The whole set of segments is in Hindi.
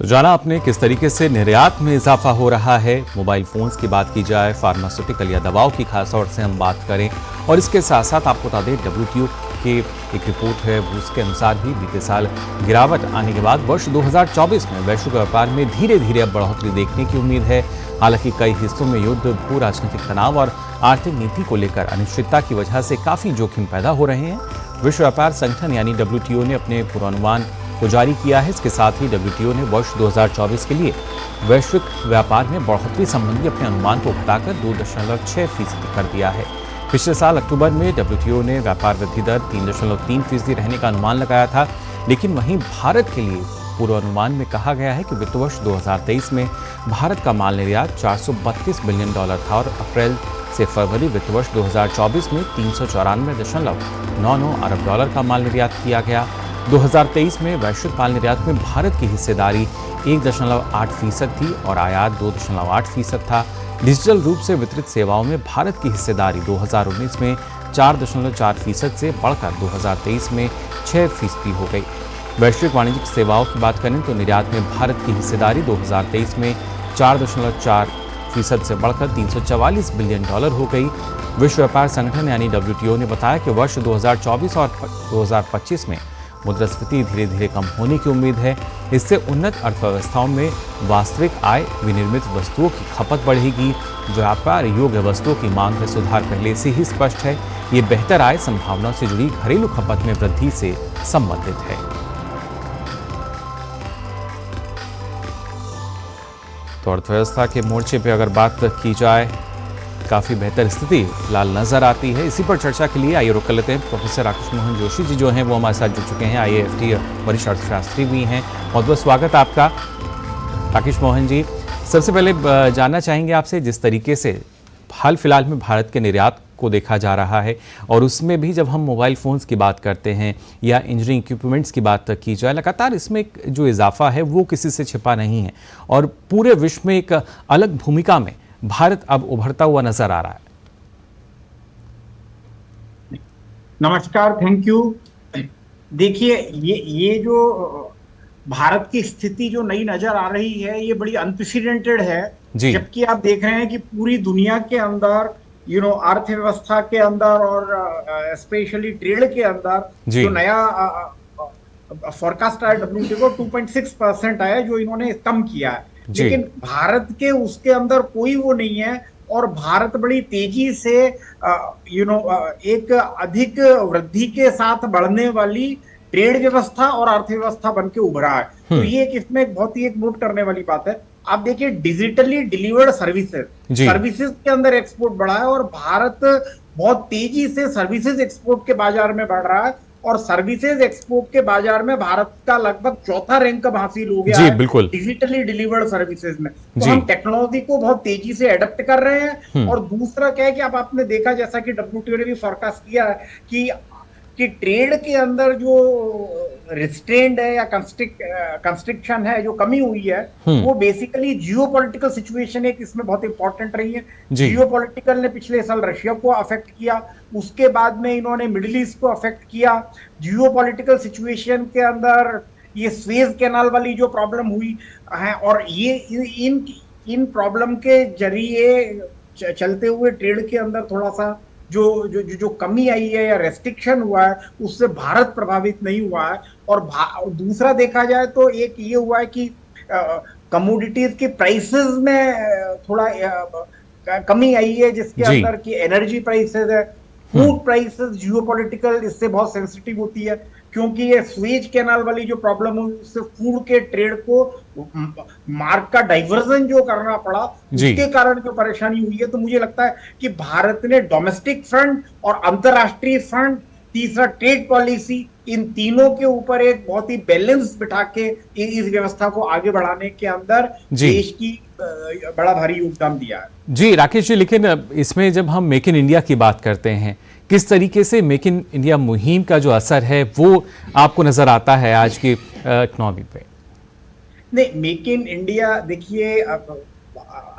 तो जाना आपने किस तरीके से निर्यात में इजाफा हो रहा है। मोबाइल फोन्स की बात की जाए, फार्मास्यूटिकल या दवाओं की खास तौर से हम बात करें, और इसके साथ साथ आपको बता दें WTO की एक रिपोर्ट है, उसके अनुसार भी बीते साल गिरावट आने के बाद वर्ष 2024 में वैश्विक व्यापार में धीरे धीरे अब बढ़ोतरी देखने की उम्मीद है। हालांकि कई हिस्सों में युद्ध, भू राजनीतिक तनाव और आर्थिक नीति को लेकर अनिश्चितता की वजह से काफी जोखिम पैदा हो रहे हैं। विश्व व्यापार संगठन यानी WTO ने अपने पूर्वानुमान को जारी किया है। इसके साथ ही WTO ने वर्ष 2024 के लिए वैश्विक व्यापार में बढ़ोतरी संबंधी अपने अनुमान को घटाकर 2.6% कर दिया है। पिछले साल अक्टूबर में WTO ने व्यापार वृद्धि दर 3.3% रहने का अनुमान लगाया था, लेकिन वहीं भारत के लिए पूर्वानुमान में कहा गया है कि वित्त वर्ष 2023 में भारत का माल निर्यात $432 बिलियन था और अप्रैल से फरवरी वित्त वर्ष 2024 में $394.99 अरब का माल निर्यात किया गया। 2023 में वैश्विक माल निर्यात में भारत की हिस्सेदारी 1.8% थी और आयात 2.8% था। डिजिटल रूप से वितरित सेवाओं में भारत की हिस्सेदारी 2019 में 4.4% से बढ़कर 2023 में 6% हो गई। वैश्विक वाणिज्यिक सेवाओं की बात करें तो निर्यात में भारत की हिस्सेदारी 2023 में 4.4% से बढ़कर $344 बिलियन हो गई। विश्व व्यापार संगठन यानी WTO ने बताया कि वर्ष 2024 और 2025 में मुद्रास्फीति धीरे धीरे कम होने की उम्मीद है। इससे उन्नत अर्थव्यवस्थाओं में वास्तविक आय, विनिर्मित वस्तुओं की खपत बढ़ेगी। व्यापार योग्य वस्तुओं की मांग में सुधार पहले से ही स्पष्ट है। ये बेहतर आय संभावनाओं से जुड़ी घरेलू खपत में वृद्धि से संबंधित है। तो अर्थव्यवस्था के मोर्चे पर अगर बात की जाए, काफ़ी बेहतर स्थिति फिलहाल नजर आती है। इसी पर चर्चा के लिए आइए रुक कर लेते हैं। प्रोफेसर राकेश मोहन जोशी जी जो हैं वो हमारे साथ जुड़ चुके हैं। IAFT वरिष्ठ अर्थशास्त्री भी हैं। बहुत बहुत स्वागत आपका राकेश मोहन जी। सबसे पहले जानना चाहेंगे आपसे, जिस तरीके से हाल फिलहाल में भारत के निर्यात को देखा जा रहा है, और उसमें भी जब हम मोबाइल फ़ोन्स की बात करते हैं या इंजीनियरिंग इक्विपमेंट्स की बात की जाए, लगातार इसमें जो इजाफा है वो किसी से छिपा नहीं है और पूरे विश्व में एक अलग भूमिका में भारत अब उभरता हुआ नजर आ रहा है। नमस्कार, थैंक यू। देखिए, ये जो भारत की स्थिति जो नई नजर आ रही है, ये बड़ी अनप्रेसिडेंटेड है। जबकि आप देख रहे हैं कि पूरी दुनिया के अंदर अर्थव्यवस्था के अंदर और स्पेशली ट्रेड के अंदर जो नया फोरकास्ट आया WTO को 2.6% आया, जो इन्होंने कम किया है। लेकिन भारत के उसके अंदर कोई वो नहीं है और भारत बड़ी तेजी से एक अधिक वृद्धि के साथ बढ़ने वाली ट्रेड व्यवस्था और अर्थव्यवस्था बन के उभरा है। तो ये इसमें बहुत ही एक नोट करने वाली बात है। आप देखिए, डिजिटली डिलीवर्ड सर्विसेज के अंदर एक्सपोर्ट बढ़ा है और भारत बहुत तेजी से सर्विसेज एक्सपोर्ट के बाजार में बढ़ रहा है और सर्विसेज एक्सपोर्ट के बाजार में भारत का लगभग चौथा रैंक अब हासिल हो गया है डिजिटली डिलीवर्ड सर्विसेज में। तो हम टेक्नोलॉजी को बहुत तेजी से एडप्ट कर रहे हैं। और दूसरा क्या है कि अब आपने देखा, जैसा कि WTO ने भी फोरकास्ट किया है कि ट्रेड के अंदर जो रिस्ट्रेंड है या कंस्ट्रिक्शन है, जो कमी हुई है, वो बेसिकली जियोपॉलिटिकल सिचुएशन एक इसमें बहुत इंपॉर्टेंट रही है। जियोपॉलिटिकल ने पिछले साल रशिया को अफेक्ट किया, उसके बाद में इन्होंने मिडिल ईस्ट को अफेक्ट किया। जियोपॉलिटिकल सिचुएशन के अंदर ये स्वेज कैनाल वाली जो प्रॉब्लम हुई है, और ये इन प्रॉब्लम के जरिए चलते हुए ट्रेड के अंदर थोड़ा सा जो कमी आई है या रेस्ट्रिक्शन हुआ है, उससे भारत प्रभावित नहीं हुआ है। और दूसरा देखा जाए तो एक ये हुआ है कि कमोडिटीज के प्राइसेस में थोड़ा कमी आई है, जिसके अंदर की एनर्जी प्राइसेस है, फूड प्राइसेस जियोपॉलिटिकल इससे बहुत सेंसिटिव होती है, क्योंकि ये स्वेज कैनाल वाली जो प्रॉब्लम हुई, उससे फूड के ट्रेड को मार्ग का डाइवर्जन जो करना पड़ा, उसके कारण जो परेशानी हुई है। तो मुझे लगता है कि भारत ने डोमेस्टिक फ्रंट और अंतरराष्ट्रीय फ्रंट, तीसरा ट्रेड पॉलिसी, इन तीनों के ऊपर एक बहुत ही बैलेंस बिठा के इस व्यवस्था को आगे बढ़ाने के अंदर देश की बड़ा भारी योगदान दिया है। जी राकेश जी, लेकिन इसमें जब हम मेक इन इंडिया की बात करते हैं, किस तरीके से मेक इन इंडिया मुहिम का जो असर है वो आपको नजर आता है आज की इकोनॉमी पे? नहीं, मेक इन इंडिया देखिए,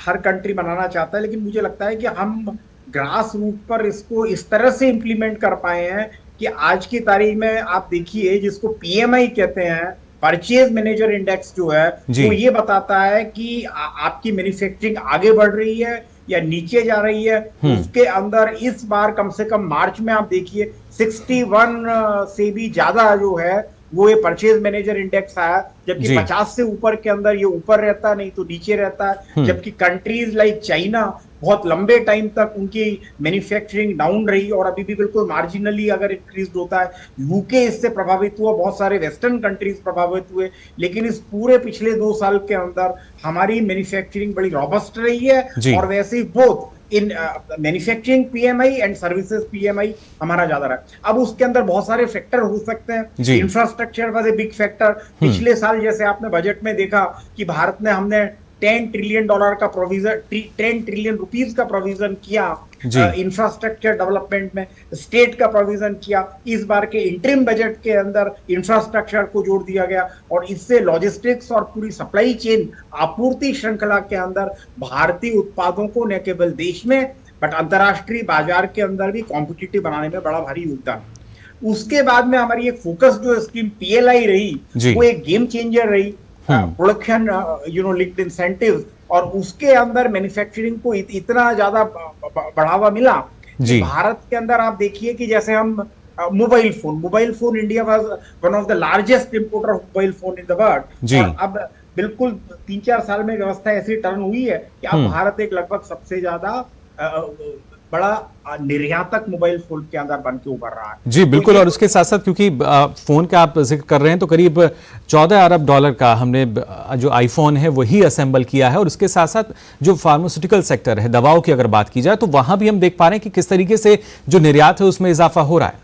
हर कंट्री बनाना चाहता है, लेकिन मुझे लगता है कि हम ग्रास रूट पर इसको इस तरह से इम्प्लीमेंट कर पाए हैं कि आज की तारीख में आप देखिए, जिसको PMI कहते हैं, परचेज मैनेजर इंडेक्स जो है जी। वो ये बताता है कि आपकी मैन्युफैक्चरिंग आगे बढ़ रही है या नीचे जा रही है। उसके अंदर इस बार कम से कम मार्च में आप देखिए 61 से भी ज्यादा जो है वो ये परचेज मैनेजर इंडेक्स आया, जबकि जी। 50 से ऊपर के अंदर ये ऊपर रहता है, नहीं तो नीचे रहता है। जबकि कंट्रीज लाइक चाइना बहुत लंबे टाइम तक उनकी मैन्युफैक्चरिंग डाउन रही और अभी भी बिल्कुल मार्जिनली अगर इंक्रीज होता है। यूके इससे प्रभावित हुआ, बहुत सारे वेस्टर्न कंट्रीज प्रभावित हुए, लेकिन इस पूरे पिछले 2 साल के अंदर हमारी मैन्युफैक्चरिंग बड़ी रॉबस्ट रही है। और वैसे ही both in manufacturing PMI and services PMI हमारा ज्यादा रहा। अब उसके अंदर बहुत सारे फैक्टर हो सकते हैं। Infrastructure was a big factor. पिछले साल जैसे आपने बजट में देखा कि भारत ने हमने $10 ट्रिलियन का प्रोविजन, 10 ट्रिलियन रुपीस का प्रोविजन किया इंफ्रास्ट्रक्चर डेवलपमेंट में, स्टेट का प्रोविजन किया। इस बार के इंटरिम बजट के अंदर इंफ्रास्ट्रक्चर को जोड़ दिया गया और इससे लॉजिस्टिक्स और पूरी सप्लाई चेन, आपूर्ति श्रृंखला के अंदर भारतीय उत्पादों को न केवल देश में बट अंतरराष्ट्रीय बाजार के अंदर भी कॉम्पिटिटिव बनाने में बड़ा भारी योगदान। उसके बाद में हमारी एक फोकस जो स्कीम पीएलआई रही वो एक गेम चेंजर रही, प्रोडक्शन लिंक्ड इंसेंटिव्स, और उसके अंदर मैन्युफैक्चरिंग को इतना ज्यादा बढ़ावा मिला कि भारत के अंदर आप देखिए कि जैसे हम mobile phone, India was one of the largest importer of mobile phone in the world. और अब बिल्कुल 3-4 साल में व्यवस्था ऐसी टर्न हुई है कि अब भारत एक लगभग सबसे ज्यादा बड़ा निर्यातक मोबाइल फोन के अंदर बन के उभर रहा है। जी बिल्कुल। और उसके साथ साथ क्योंकि फोन का आप जिक्र कर रहे हैं तो करीब $14 अरब का हमने जो आईफोन है वही असेंबल किया है। और उसके साथ साथ जो फार्मास्यूटिकल सेक्टर है, दवाओं की अगर बात की जाए तो वहां भी हम देख पा रहे हैं कि किस तरीके से जो निर्यात है उसमें इजाफा हो रहा है।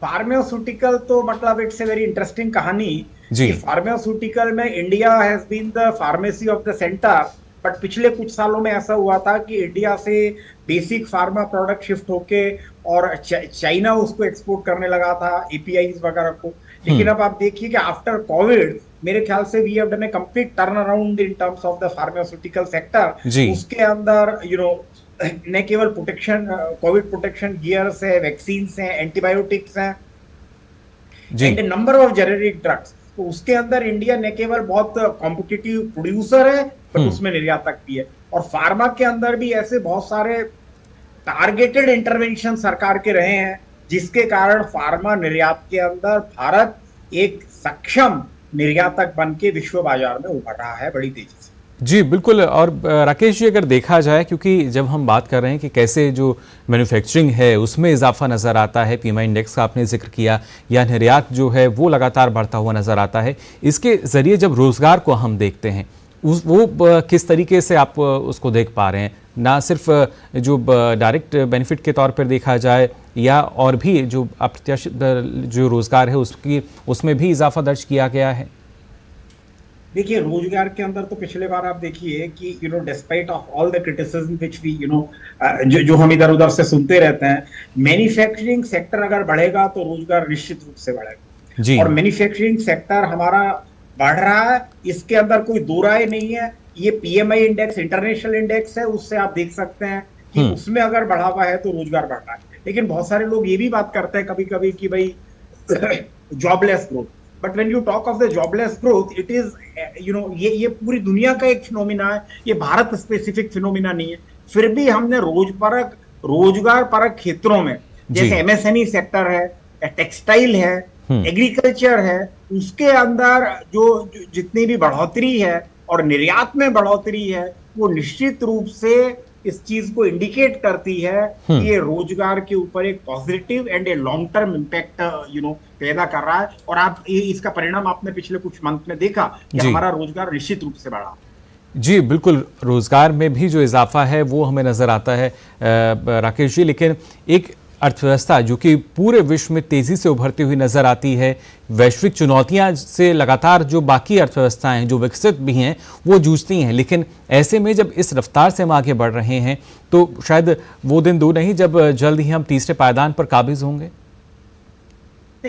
फार्मास्यूटिकल तो मतलब इट्स ए वेरी इंटरेस्टिंग कहानी जी। फार्मास्यूटिकल में India has been the pharmacy of the centre, but पिछले कुछ सालों में ऐसा हुआ था कि इंडिया से बेसिक फार्मा प्रोडक्ट शिफ्ट होके और चाइना उसको एक्सपोर्ट करने लगा था, एपीआईज वगैरह को। लेकिन अब आप देखिए कि आफ्टर कोविड मेरे ख्याल से we have done a complete turn around in terms of the pharmaceutical sector. उसके अंदर न केवल प्रोटेक्शन, कोविड प्रोटेक्शन गियर्स है, वैक्सीन है, एंटीबायोटिक्स हैं and number of generic drugs. तो उसके अंदर इंडिया न केवल बहुत कॉम्पिटिटिव प्रोड्यूसर है बट उसमें निर्यातक भी है। और फार्मा के अंदर भी ऐसे बहुत सारे टारगेटेड इंटरवेंशन सरकार के रहे हैं जिसके कारण फार्मा निर्यात के अंदर भारत एक सक्षम निर्यातक बन के विश्व बाजार में उभर रहा है बड़ी तेजी से। जी बिल्कुल। और राकेश जी अगर देखा जाए, क्योंकि जब हम बात कर रहे हैं कि कैसे जो मैन्युफैक्चरिंग है उसमें इजाफा नज़र आता है, पीएमआई इंडेक्स का आपने जिक्र किया, या निर्यात जो है वो लगातार बढ़ता हुआ नज़र आता है, इसके ज़रिए जब रोज़गार को हम देखते हैं वो किस तरीके से आप उसको देख पा रहे हैं, ना सिर्फ जो डायरेक्ट बेनिफिट के तौर पर देखा जाए या और भी जो अप्रत्याशित जो रोज़गार है उसमें भी इजाफा दर्ज किया गया है? देखिए रोजगार के अंदर तो पिछले बार आप देखिए कि despite of all the criticism which we जो हम इधर उधर से सुनते रहते हैं, मैन्युफैक्चरिंग सेक्टर अगर बढ़ेगा तो रोजगार निश्चित रूप से बढ़ेगा। और मैन्युफैक्चरिंग सेक्टर हमारा बढ़ रहा है, इसके अंदर कोई दो राय नहीं है। ये पीएमआई इंडेक्स इंटरनेशनल इंडेक्स है, उससे आप देख सकते हैं कि उसमें अगर बढ़ावा है तो रोजगार बढ़ रहा है। लेकिन बहुत सारे लोग ये भी बात करते हैं कभी कभी कि भाई jobless growth, but when you talk of the jobless growth it is ये पूरी दुनिया का एक फिनोमिना है, ये भारत स्पेसिफिक फिनोमिना नहीं है। फिर भी हमने रोजगार परक क्षेत्रों में जैसे एमएसएमई सेक्टर है, टेक्सटाइल है, एग्रीकल्चर है, उसके अंदर जो जितनी भी बढ़ोतरी है और निर्यात में बढ़ोतरी है वो निश्चित रूप से इस चीज को इंडिकेट करती है कि ये रोजगार के ऊपर एक positive and a long term impact पैदा कर रहा है। और आप इसका परिणाम आपने पिछले कुछ मंथ में देखा कि हमारा रोजगार निश्चित रूप से बढ़ा। जी बिल्कुल, रोजगार में भी जो इजाफा है वो हमें नजर आता है राकेश जी। लेकिन एक अर्थव्यवस्था जो कि पूरे विश्व में तेजी से उभरती हुई नजर आती है, वैश्विक चुनौतियां से लगातार जो बाकी अर्थव्यवस्थाएं हैं जो विकसित भी हैं वो जूझती हैं, लेकिन ऐसे में जब इस रफ्तार से हम आगे बढ़ रहे हैं तो शायद वो दिन दूर नहीं जब जल्द ही हम तीसरे पायदान पर काबिज होंगे।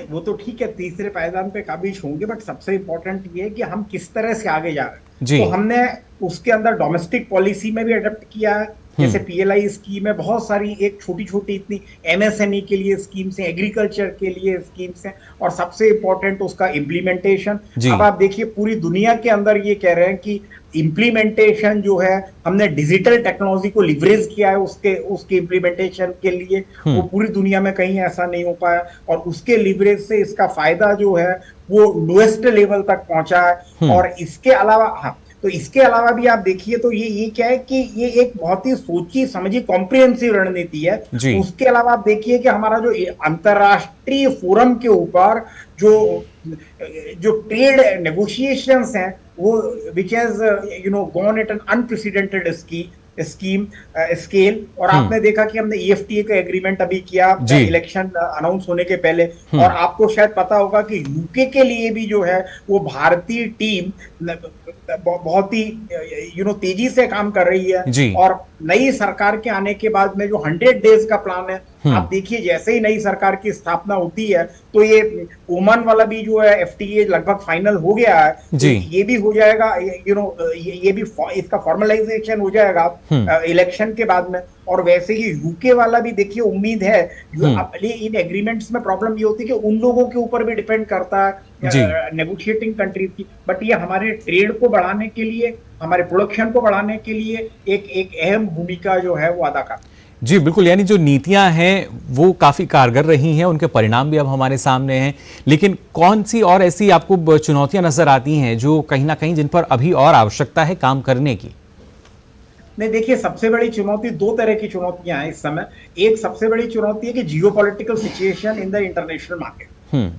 वो तो ठीक है, तीसरे पायदान पे काबिज होंगे, बट सबसे इंपॉर्टेंट ये है कि हम किस तरह से आगे जा रहे हैं। तो हमने उसके अंदर डोमेस्टिक पॉलिसी में भी अडॉप्ट किया है, जैसे पीएलआई स्कीम है, बहुत सारी एक छोटी छोटी इतनी एमएसएमई के लिए स्कीम्स हैं, एग्रीकल्चर के लिए स्कीम्स हैं, और सबसे इंपॉर्टेंट उसका इम्प्लीमेंटेशन। अब आप देखिए पूरी दुनिया के अंदर ये कह रहे हैं कि इम्प्लीमेंटेशन जो है, हमने डिजिटल टेक्नोलॉजी को लिवरेज किया है उसके इम्प्लीमेंटेशन के लिए, वो पूरी दुनिया में कहीं ऐसा नहीं हो पाया, और उसके लिवरेज से इसका फायदा जो है वो लोएस्ट लेवल तक पहुंचा है। और इसके अलावा, हाँ, तो इसके अलावा भी आप देखिए तो ये क्या है कि ये एक बहुत ही सोची समझी कॉम्प्रिहेंसिव रणनीति है। उसके अलावा आप देखिए कि हमारा जो अंतरराष्ट्रीय फोरम के ऊपर जो ट्रेड नेगोशिएशंस हैं, वो which has gone eight an unprecedented scale. और आपने देखा कि हमने ईएफटीए का एग्रीमेंट अभी किया इलेक्शन अनाउंस होने के पहले, और आपको शायद पता होगा कि यूके के लिए भी जो है वो भारतीय टीम बहुत ही तेजी से काम कर रही है। और नई सरकार के आने के बाद में जो 100 डेज का प्लान है, आप देखिए जैसे ही नई सरकार की स्थापना होती है तो ये ओमान वाला भी जो है एफटीए लगभग फाइनल हो गया है, तो ये भी हो जाएगा, ये भी इसका फॉर्मलाइजेशन हो जाएगा इलेक्शन के बाद में। और वैसे ही यूके वाला भी देखिए, उम्मीद है, इन एग्रीमेंट्स में प्रॉब्लम ये होती है कि उन लोगों के ऊपर भी डिपेंड करता है नेगोशिएटिंग कंट्रीज की, बट ये हमारे ट्रेड को बढ़ाने के लिए, हमारे प्रोडक्शन को बढ़ाने के लिए एक अहम भूमिका जो है वो अदा करता है। जी बिल्कुल, यानी जो नीतियां हैं वो काफी कारगर रही हैं, उनके परिणाम भी अब हमारे सामने हैं, लेकिन कौन सी और ऐसी आपको चुनौतियां नजर आती हैं जो कहीं ना कहीं जिन पर अभी और आवश्यकता है काम करने की? नहीं, देखिए सबसे बड़ी चुनौती, दो तरह की चुनौतियां हैं इस समय। एक सबसे बड़ी चुनौती है कि geopolitical situation in the international market.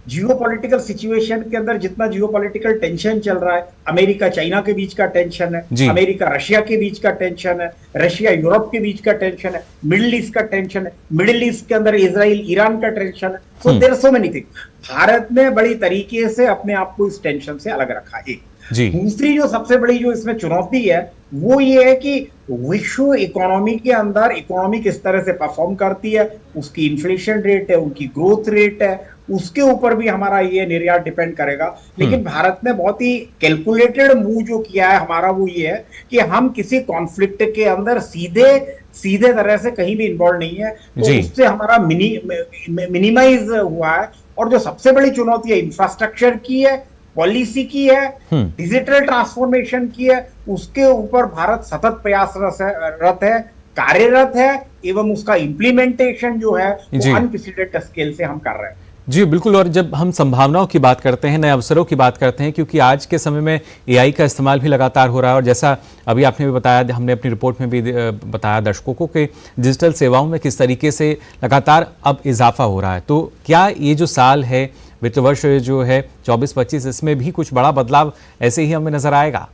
Geopolitical situation के अंदर जितना जियोपॉलिटिकल टेंशन चल रहा है, अमेरिका चाइना के बीच का टेंशन है, अमेरिका रशिया के बीच का टेंशन है, रशिया यूरोप के बीच का टेंशन है, मिडिल ईस्ट का टेंशन है, मिडिल ईस्ट के अंदर इजराइल ईरान का टेंशन है। So there are so many things. Bharat ने बड़ी तरीके से अपने आप को इस टेंशन से अलग रखा है। दूसरी जो सबसे बड़ी जो इसमें चुनौती है वो ये है कि विश्व इकोनॉमी के अंदर इकोनॉमी किस तरह से परफॉर्म करती है, उसकी इन्फ्लेशन रेट है, उनकी ग्रोथ रेट है, उसके ऊपर भी हमारा ये निर्यात डिपेंड करेगा। लेकिन भारत ने बहुत ही कैलकुलेटेड मूव जो किया है हमारा, वो ये है कि हम किसी कॉन्फ्लिक्ट के अंदर सीधे तरह से कहीं भी इन्वॉल्व नहीं है, तो उससे हमारा मिनिमाइज हुआ है। और जो सबसे बड़ी चुनौती है इंफ्रास्ट्रक्चर की है, पॉलिसी की है, डिजिटल ट्रांसफॉर्मेशन की है, उसके ऊपर भारत सतत प्रयासरत है, कार्यरत है, एवं उसका इंप्लीमेंटेशन जो है वो अनप्रेसिडेंटेड स्केल से हम कर रहे हैं। जी बिल्कुल, और जब हम संभावनाओं की बात करते हैं, नए अवसरों की बात करते हैं, क्योंकि आज के समय में एआई का इस्तेमाल भी लगातार हो रहा है, और जैसा अभी आपने भी बताया, हमने अपनी रिपोर्ट में भी बताया दर्शकों को कि डिजिटल सेवाओं में किस तरीके से लगातार अब इजाफा हो रहा है। तो क्या ये जो साल है, वित्त वर्ष जो है 24-25, इसमें भी कुछ बड़ा बदलाव ऐसे ही हमें नजर आएगा?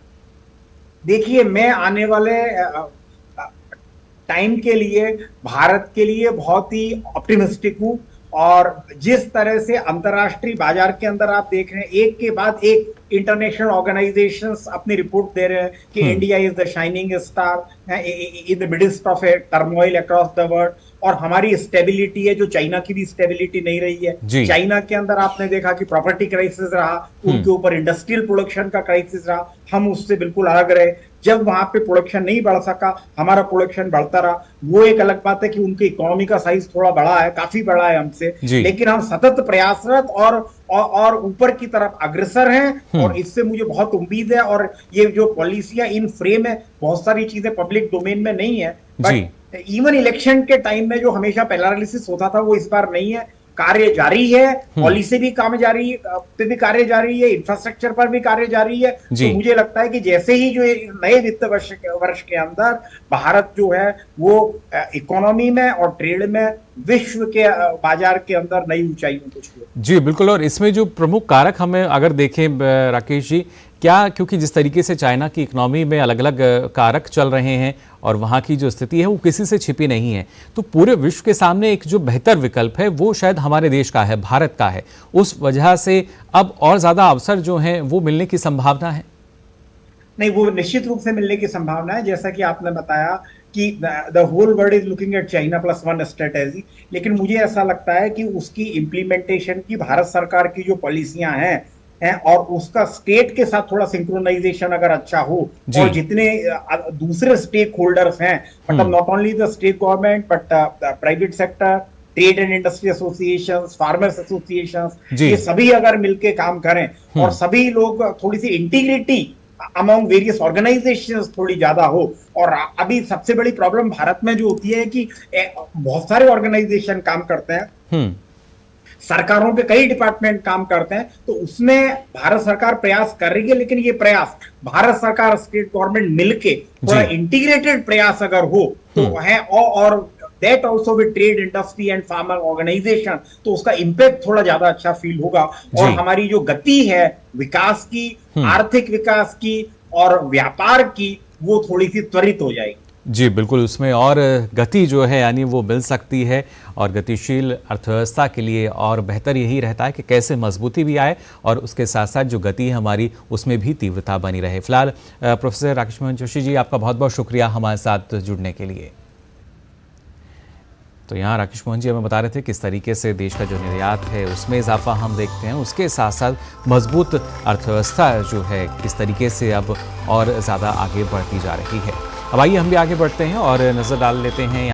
देखिए, मैं आने वाले टाइम के लिए भारत के लिए बहुत ही ऑप्टिमिस्टिक हूं। और जिस तरह से अंतरराष्ट्रीय बाजार के अंदर आप देख रहे हैं, एक के बाद एक इंटरनेशनल ऑर्गेनाइजेशंस अपनी रिपोर्ट दे रहे हैं कि India is the shining star in the midst of A turmoil across the world. और हमारी स्टेबिलिटी है जो चाइना की भी स्टेबिलिटी नहीं रही है। चाइना के अंदर आपने देखा कि प्रॉपर्टी क्राइसिस रहा, उनके ऊपर इंडस्ट्रियल प्रोडक्शन का क्राइसिस रहा, हम उससे बिल्कुल अलग रहे। जब वहां पे प्रोडक्शन नहीं बढ़ सका, हमारा प्रोडक्शन बढ़ता रहा। वो एक अलग बात है कि उनकी इकोनॉमी का साइज थोड़ा बड़ा है, काफी बड़ा है हमसे, लेकिन हम सतत प्रयासरत और ऊपर की तरफ अग्रसर हैं। और इससे मुझे बहुत उम्मीद है। और ये जो पॉलिसियां इन फ्रेम है, बहुत सारी चीजें पब्लिक डोमेन में नहीं है, बट इवन इलेक्शन के टाइम में जो हमेशा पैरालिसिस होता था वो इस बार नहीं है। कार्य जारी है, पॉलिसी भी काम जारी पे भी कार्य जारी है, इंफ्रास्ट्रक्चर पर भी कार्य जारी है। तो मुझे लगता है कि जैसे ही जो नए वित्त वर्ष के अंदर भारत जो है वो इकोनॉमी में और ट्रेड में विश्व के बाजार के अंदर नई ऊंचाइयों को छुए। जी बिल्कुल, और इसमें जो प्रमुख कारक हमें अगर देखें राकेश जी, क्या, क्योंकि जिस तरीके से चाइना की इकोनॉमी में अलग अलग कारक चल रहे हैं और वहाँ की जो स्थिति है वो किसी से छिपी नहीं है, तो पूरे विश्व के सामने एक जो बेहतर विकल्प है वो शायद हमारे देश का है, भारत का है। उस वजह से अब और ज़्यादा अवसर जो हैं वो मिलने की संभावना है? नहीं, वो निश्चित रूप से मिलने की संभावना है। जैसा कि आपने बताया कि the whole world is looking at China plus one strategy, लेकिन मुझे ऐसा लगता है कि उसकी इम्प्लीमेंटेशन की भारत सरकार की जो पॉलिसियां हैं, है, और उसका स्टेट के साथ थोड़ा सिंक्रोनाइजेशन अगर अच्छा हो, और जितने दूसरे स्टेक होल्डर्स हैं, मतलब not only the state government but private sector, trade and industry association, farmers association, ये सभी अगर मिलके काम करें और सभी लोग थोड़ी सी इंटीग्रिटी अमॉन्ग वेरियस ऑर्गेनाइजेशंस थोड़ी ज्यादा हो। और अभी सबसे बड़ी प्रॉब्लम भारत में जो होती है कि बहुत सारे ऑर्गेनाइजेशन काम करते हैं, सरकारों के कई डिपार्टमेंट काम करते हैं, तो उसमें भारत सरकार प्रयास कर रही है, लेकिन ये प्रयास भारत सरकार स्टेट गवर्नमेंट मिलके थोड़ा इंटीग्रेटेड प्रयास अगर हो तो है, और that also with trade industry and farmer organisation, तो उसका इंपैक्ट थोड़ा ज्यादा अच्छा फील होगा और हमारी जो गति है विकास की, आर्थिक विकास की और व्यापार की, वो थोड़ी सी त्वरित हो जाएगी। जी बिल्कुल, उसमें और गति जो है यानी वो मिल सकती है, और गतिशील अर्थव्यवस्था के लिए और बेहतर यही रहता है कि कैसे मजबूती भी आए और उसके साथ साथ जो गति है हमारी उसमें भी तीव्रता बनी रहे। फिलहाल प्रोफेसर राकेश मोहन जोशी जी, आपका बहुत बहुत शुक्रिया हमारे साथ जुड़ने के लिए। तो यहाँ राकेश मोहन जी हमें बता रहे थे किस तरीके से देश का जो निर्यात है उसमें इजाफा हम देखते हैं, उसके साथ साथ मजबूत अर्थव्यवस्था जो है किस तरीके से अब और ज़्यादा आगे बढ़ती जा रही है। अब आइए हम भी आगे बढ़ते हैं और नज़र डाल लेते हैं